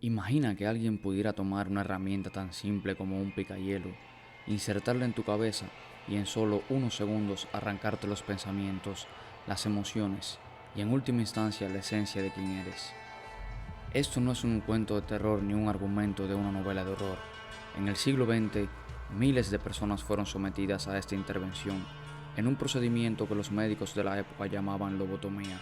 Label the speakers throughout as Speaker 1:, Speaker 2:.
Speaker 1: Imagina que alguien pudiera tomar una herramienta tan simple como un picahielo, insertarla en tu cabeza y en solo unos segundos arrancarte los pensamientos, las emociones y en última instancia la esencia de quién eres. Esto no es un cuento de terror ni un argumento de una novela de horror. En el siglo XX, miles de personas fueron sometidas a esta intervención, en un procedimiento que los médicos de la época llamaban lobotomía.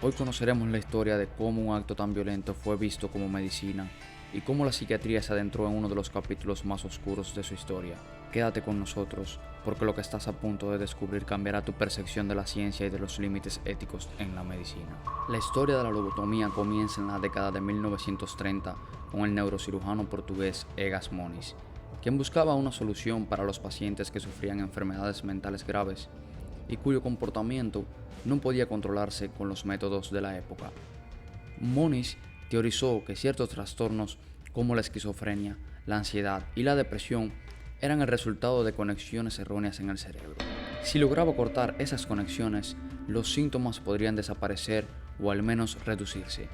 Speaker 1: Hoy conoceremos la historia de cómo un acto tan violento fue visto como medicina y cómo la psiquiatría se adentró en uno de los capítulos más oscuros de su historia. Quédate con nosotros, porque lo que estás a punto de descubrir cambiará tu percepción de la ciencia y de los límites éticos en la medicina. La historia de la lobotomía comienza en la década de 1930 con el neurocirujano portugués Egas Moniz, quien buscaba una solución para los pacientes que sufrían enfermedades mentales graves y cuyo comportamiento no podía controlarse con los métodos de la época. Moniz teorizó que ciertos trastornos como la esquizofrenia, la ansiedad y la depresión eran el resultado de conexiones erróneas en el cerebro. Si lograba cortar esas conexiones, los síntomas podrían desaparecer o al menos reducirse.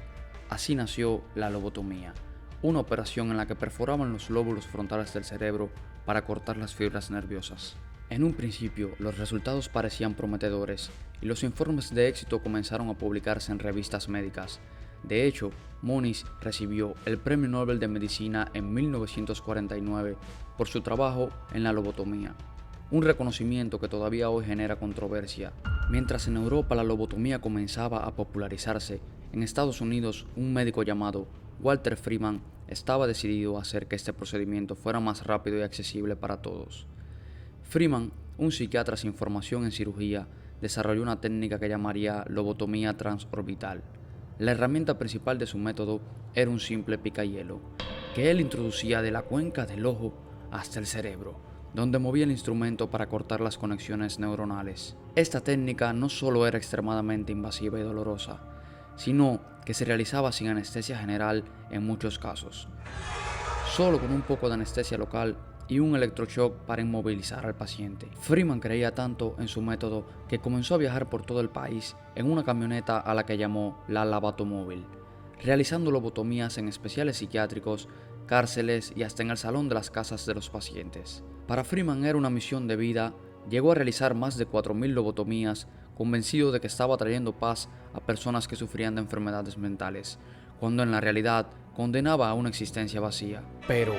Speaker 1: Así nació la lobotomía, una operación en la que perforaban los lóbulos frontales del cerebro para cortar las fibras nerviosas. En un principio, los resultados parecían prometedores y los informes de éxito comenzaron a publicarse en revistas médicas. De hecho, Moniz recibió el Premio Nobel de Medicina en 1949 por su trabajo en la lobotomía, un reconocimiento que todavía hoy genera controversia. Mientras en Europa la lobotomía comenzaba a popularizarse, en Estados Unidos un médico llamado Walter Freeman estaba decidido a hacer que este procedimiento fuera más rápido y accesible para todos. Freeman, un psiquiatra sin formación en cirugía, desarrolló una técnica que llamaría lobotomía transorbital. La herramienta principal de su método era un simple picahielo, que él introducía de la cuenca del ojo hasta el cerebro, donde movía el instrumento para cortar las conexiones neuronales. Esta técnica no solo era extremadamente invasiva y dolorosa, sino que se realizaba sin anestesia general en muchos casos, solo con un poco de anestesia local y un electroshock para inmovilizar al paciente. Freeman creía tanto en su método que comenzó a viajar por todo el país en una camioneta a la que llamó la Lobotomóvil, realizando lobotomías en especiales psiquiátricos, cárceles y hasta en el salón de las casas de los pacientes. Para Freeman era una misión de vida. Llegó a realizar más de 4.000 lobotomías, convencido de que estaba trayendo paz a personas que sufrían de enfermedades mentales, cuando en la realidad condenaba a una existencia vacía. Pero,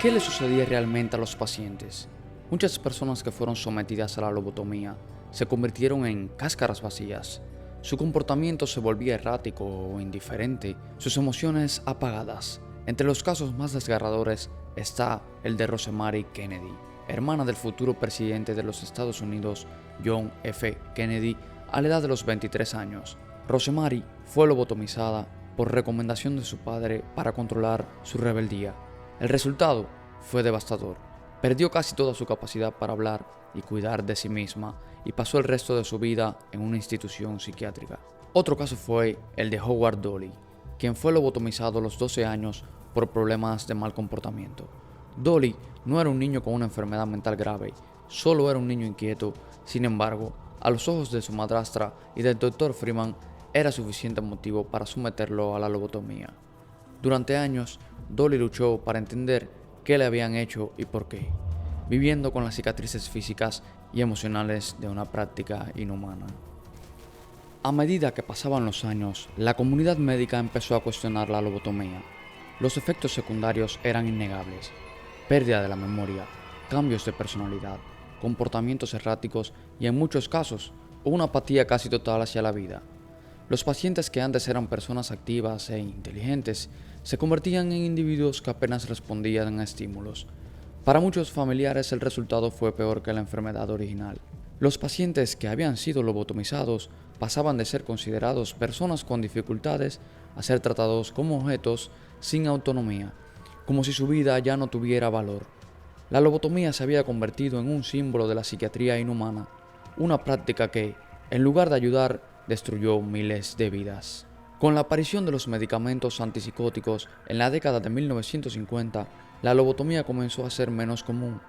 Speaker 1: ¿qué le sucedía realmente a los pacientes? Muchas personas que fueron sometidas a la lobotomía se convirtieron en cáscaras vacías. Su comportamiento se volvía errático o indiferente, sus emociones apagadas. Entre los casos más desgarradores está el de Rosemary Kennedy, hermana del futuro presidente de los Estados Unidos, John F. Kennedy, a la edad de los 23 años. Rosemary fue lobotomizada por recomendación de su padre para controlar su rebeldía. El resultado fue devastador. Perdió casi toda su capacidad para hablar y cuidar de sí misma y pasó el resto de su vida en una institución psiquiátrica. Otro caso fue el de Howard Dolly, quien fue lobotomizado a los 12 años por problemas de mal comportamiento. Dolly no era un niño con una enfermedad mental grave, solo era un niño inquieto. Sin embargo, a los ojos de su madrastra y del Dr. Freeman, era suficiente motivo para someterlo a la lobotomía. Durante años, Dolly luchó para entender qué le habían hecho y por qué, viviendo con las cicatrices físicas y emocionales de una práctica inhumana. A medida que pasaban los años, la comunidad médica empezó a cuestionar la lobotomía. Los efectos secundarios eran innegables: pérdida de la memoria, cambios de personalidad, comportamientos erráticos y en muchos casos, una apatía casi total hacia la vida. Los pacientes, que antes eran personas activas e inteligentes, se convertían en individuos que apenas respondían a estímulos. Para muchos familiares el resultado fue peor que la enfermedad original. Los pacientes que habían sido lobotomizados pasaban de ser considerados personas con dificultades a ser tratados como objetos sin autonomía, como si su vida ya no tuviera valor. La lobotomía se había convertido en un símbolo de la psiquiatría inhumana, una práctica que, en lugar de ayudar, destruyó miles de vidas. Con la aparición de los medicamentos antipsicóticos en la década de 1950, la lobotomía comenzó a ser menos común.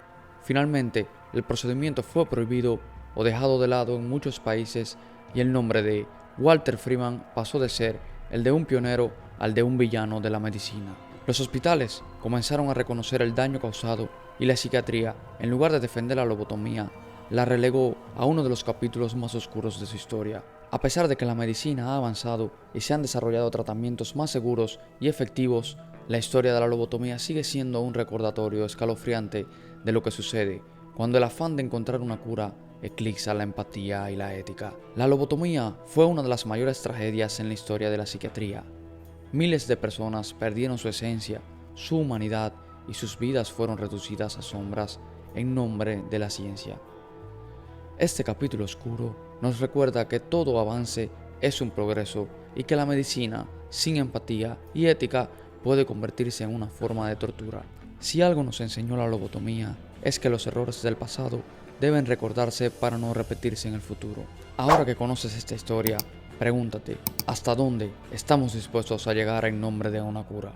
Speaker 1: Finalmente, el procedimiento fue prohibido o dejado de lado en muchos países y el nombre de Walter Freeman pasó de ser el de un pionero al de un villano de la medicina. Los hospitales comenzaron a reconocer el daño causado y la psiquiatría, en lugar de defender la lobotomía, la relegó a uno de los capítulos más oscuros de su historia. A pesar de que la medicina ha avanzado y se han desarrollado tratamientos más seguros y efectivos, la historia de la lobotomía sigue siendo un recordatorio escalofriante de lo que sucede cuando el afán de encontrar una cura eclipsa la empatía y la ética. La lobotomía fue una de las mayores tragedias en la historia de la psiquiatría. Miles de personas perdieron su esencia, su humanidad y sus vidas fueron reducidas a sombras en nombre de la ciencia. Este capítulo oscuro nos recuerda que todo avance es un progreso y que la medicina, sin empatía y ética, puede convertirse en una forma de tortura. Si algo nos enseñó la lobotomía, es que los errores del pasado deben recordarse para no repetirse en el futuro. Ahora que conoces esta historia, pregúntate, ¿hasta dónde estamos dispuestos a llegar en nombre de una cura?